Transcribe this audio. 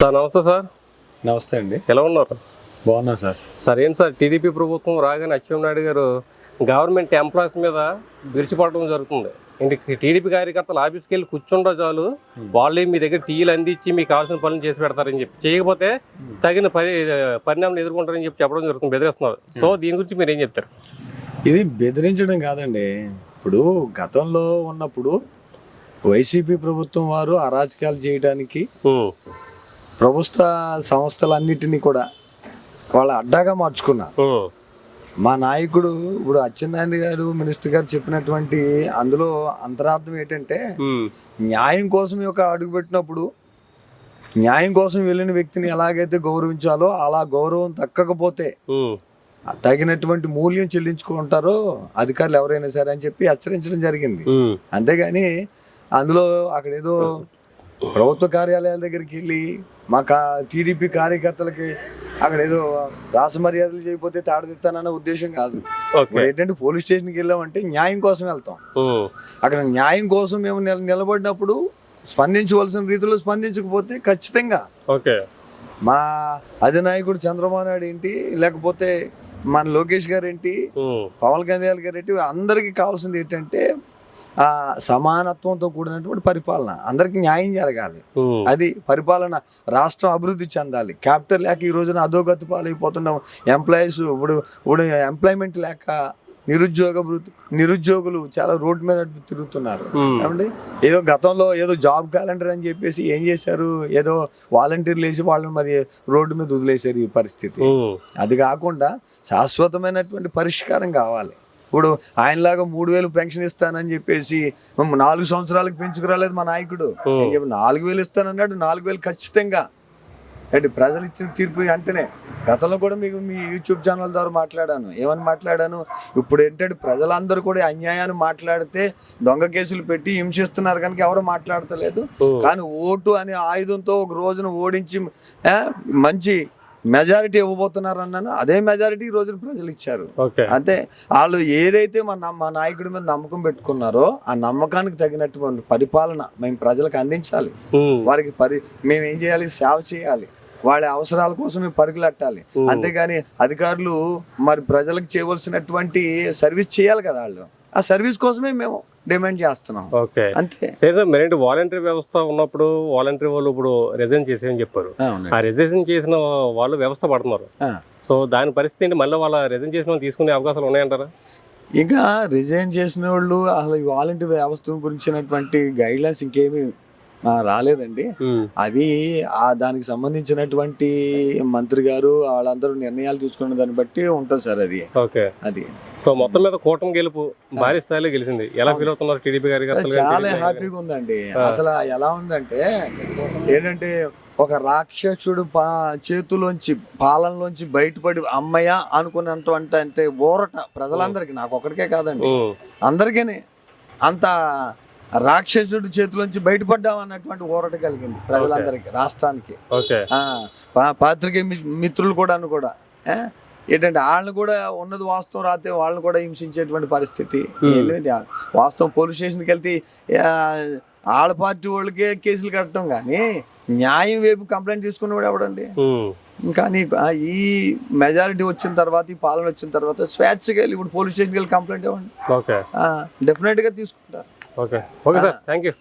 Sir నమస్తే sir. నమస్తే అండి. ఎలా ఉన్నారు? బాగున్నా సార్. సార్ ఏంటి సార్, టీడీపీ ప్రభుత్వం రాగానే అచ్చెన్నాయుడు గారు గవర్నమెంట్ ఎంప్లాయీస్ మీద విరిచిపడటం జరుగుతుంది. ఇంటికి టీడీపీ కార్యకర్తలు ఆఫీస్కి వెళ్ళి కూర్చుంటే చాలు, వాళ్ళే మీ దగ్గర టీలు అందించి మీకు కావాల్సిన పనులు చేసి పెడతారని చెప్పి, చేయకపోతే తగిన పరిణామం ఎదుర్కొంటారని చెప్పి చెప్పడం జరుగుతుంది, బెదిరిస్తున్నారు. సో దీని గురించి మీరు ఏం చెప్తారు? ఇది బెదిరించడం కాదండి. ఇప్పుడు గతంలో ఉన్నప్పుడు వైసీపీ ప్రభుత్వం వారు అరాచకాలు చేయడానికి ప్రభుత్వ సంస్థలన్నిటినీ కూడా వాళ్ళ అడ్డాగా మార్చుకున్నారు. మా నాయకుడు ఇప్పుడు అచ్చెన్నాయుడు గారు మినిస్టర్ గారు చెప్పినటువంటి అందులో అంతరార్థం ఏంటంటే, న్యాయం కోసం ఒక అడుగు పెట్టినప్పుడు న్యాయం కోసం వెళ్ళిన వ్యక్తిని ఎలాగైతే గౌరవించాలో అలా గౌరవం దక్కకపోతే తగినటువంటి మూల్యం చెల్లించుకుంటారో అధికారులు ఎవరైనా సరే అని చెప్పి హెచ్చరించడం జరిగింది. అంతేగాని అందులో అక్కడ ఏదో ప్రభుత్వ కార్యాలయాల దగ్గరికి వెళ్ళి మా టీడీపీ కార్యకర్తలకి అక్కడ ఏదో రాసమర్యాదలు చేయకపోతే తాడదిస్తానన్న ఉద్దేశం కాదు. ఇప్పుడు ఏంటంటే పోలీస్ స్టేషన్కి వెళ్ళామంటే న్యాయం కోసం వెళ్తాం. అక్కడ న్యాయం కోసం మేము నిలబడినప్పుడు స్పందించవలసిన రీతిలో స్పందించకపోతే ఖచ్చితంగా మా అధినాయకుడు చంద్రబాబు నాయుడు ఏంటి, లేకపోతే మన లోకేష్ గారు ఏంటి, పవన్ కళ్యాణ్ గారు ఏంటి, అందరికీ కావాల్సింది ఏంటంటే సమానత్వంతో కూడినటువంటి పరిపాలన, అందరికి న్యాయం జరగాలి. అది పరిపాలన, రాష్ట్రం అభివృద్ధి చెందాలి. క్యాపిటల్ లేక ఈ రోజున అధోగతి పాలైపోతున్నాం. ఎంప్లాయీస్ ఇప్పుడు ఎంప్లాయ్మెంట్ లేక నిరుద్యోగులు చాలా రోడ్డు మీద తిరుగుతున్నారు. ఏమండి, ఏదో గతంలో ఏదో జాబ్ క్యాలెండర్ అని చెప్పేసి ఏం చేశారు, ఏదో వాలంటీర్లు వేసి వాళ్ళని మరి రోడ్డు మీద వదిలేశారు. ఈ పరిస్థితి అది కాకుండా శాశ్వతమైనటువంటి పరిష్కారం కావాలి. ఇప్పుడు ఆయనలాగా 3,000 పెన్షన్ ఇస్తానని చెప్పేసి 4 సంవత్సరాలకు పెంచుకురాలేదు మా నాయకుడు. 4,000 ఇస్తానన్నాడు. 4,000 ఖచ్చితంగా అంటే ప్రజలు ఇచ్చిన తీర్పు అంటేనే. గతంలో కూడా మీకు మీ యూట్యూబ్ ఛానల్ ద్వారా మాట్లాడాను. ఏమని మాట్లాడాను, ఇప్పుడు ఏంటంటే ప్రజలందరూ కూడా అన్యాయాన్ని మాట్లాడితే దొంగ కేసులు పెట్టి హింసిస్తున్నారు కనుక ఎవరు మాట్లాడతలేదు. కానీ ఓటు అనే ఆయుధంతో ఒక రోజున ఓడించి మంచి మెజారిటీ ఇవ్వబోతున్నారు అన్నాను. అదే మెజారిటీ ఈ రోజున ప్రజలు ఇచ్చారు. అంతే, వాళ్ళు ఏదైతే మా నాయకుడి మీద నమ్మకం పెట్టుకున్నారో ఆ నమ్మకానికి తగినటువంటి పరిపాలన మేము ప్రజలకు అందించాలి. వారికి మేము ఏం చేయాలి, సేవ చేయాలి. వాళ్ళ అవసరాల కోసం మేము పరుగులెట్టాలి. అంతేగాని అధికారులు మరి ప్రజలకు చేయవలసినటువంటి సర్వీస్ చేయాలి కదా, వాళ్ళు ఆ సర్వీస్ కోసమే మేము డిమాండ్ చేస్తున్నాం. అంతే. వాలంటరీ వ్యవస్థ ఉన్నప్పుడు వాలంటరీ వాళ్ళు ఇప్పుడు రిజైన్ చేసేయని చెప్పారు. ఆ రిజైన్ చేసిన వాళ్ళు వ్యవస్థ పడుతున్నారు. సో దాని పరిస్థితి ఏంటి, మళ్ళీ వాళ్ళ రిజైన్ చేసిన వాళ్ళు తీసుకునే అవకాశాలు ఉన్నాయంటారా? ఇంకా రిజైన్ చేసిన వాళ్ళు అసలు వాలంటరీ వ్యవస్థ గురించినటువంటి గైడ్ లైన్స్ ఇంకేమీ రాలేదండి. అవి దానికి సంబంధించినటువంటి మంత్రి గారు వాళ్ళందరూ నిర్ణయాలు తీసుకున్న దాన్ని బట్టి ఉంటుంది సార్. అది సో మొత్తం మీద కూటమి గెలుపు భారీ స్థాయిలో గెలిచింది. ఎలా ఫీల్ అవుతున్నారు టీడీపీ గారు? చాలా హ్యాపీగా ఉందండి. అసలు ఎలా ఉందంటే ఏంటంటే ఒక రాక్షసుడు చేతులోంచి పాలనలోంచి బయటపడి అమ్మయ్య అనుకున్నటువంటి అంటే ఊరట ప్రజలందరికీ, నాకు ఒక్కడికే కాదండి, అందరికీనే అంత రాక్షసుడు చేతిలోంచి బయటపడ్డాం అన్నటువంటి ఊరట కలిగింది ప్రజలందరికీ, రాష్ట్రానికి. పాత్రికేయ మిత్రులు కూడా ఏంటంటే వాళ్ళని కూడా ఉన్నది వాస్తవం రాతే వాళ్ళని కూడా హింసించేటువంటి పరిస్థితి. వాస్తవం పోలీస్ స్టేషన్కి వెళ్తే వాళ్ళ పార్టీ వాళ్ళకే కేసులు కట్టడం, కానీ న్యాయం వైపు కంప్లైంట్ తీసుకున్నవాడు ఎవడండి? కానీ ఈ మెజారిటీ వచ్చిన తర్వాత, ఈ పాలన వచ్చిన తర్వాత స్వేచ్ఛగా వెళ్ళి ఇప్పుడు పోలీస్ స్టేషన్కి వెళ్ళి కంప్లైంట్ ఇవ్వండి, డెఫినెట్ గా తీసుకుంటారు. Okay sir, thank you.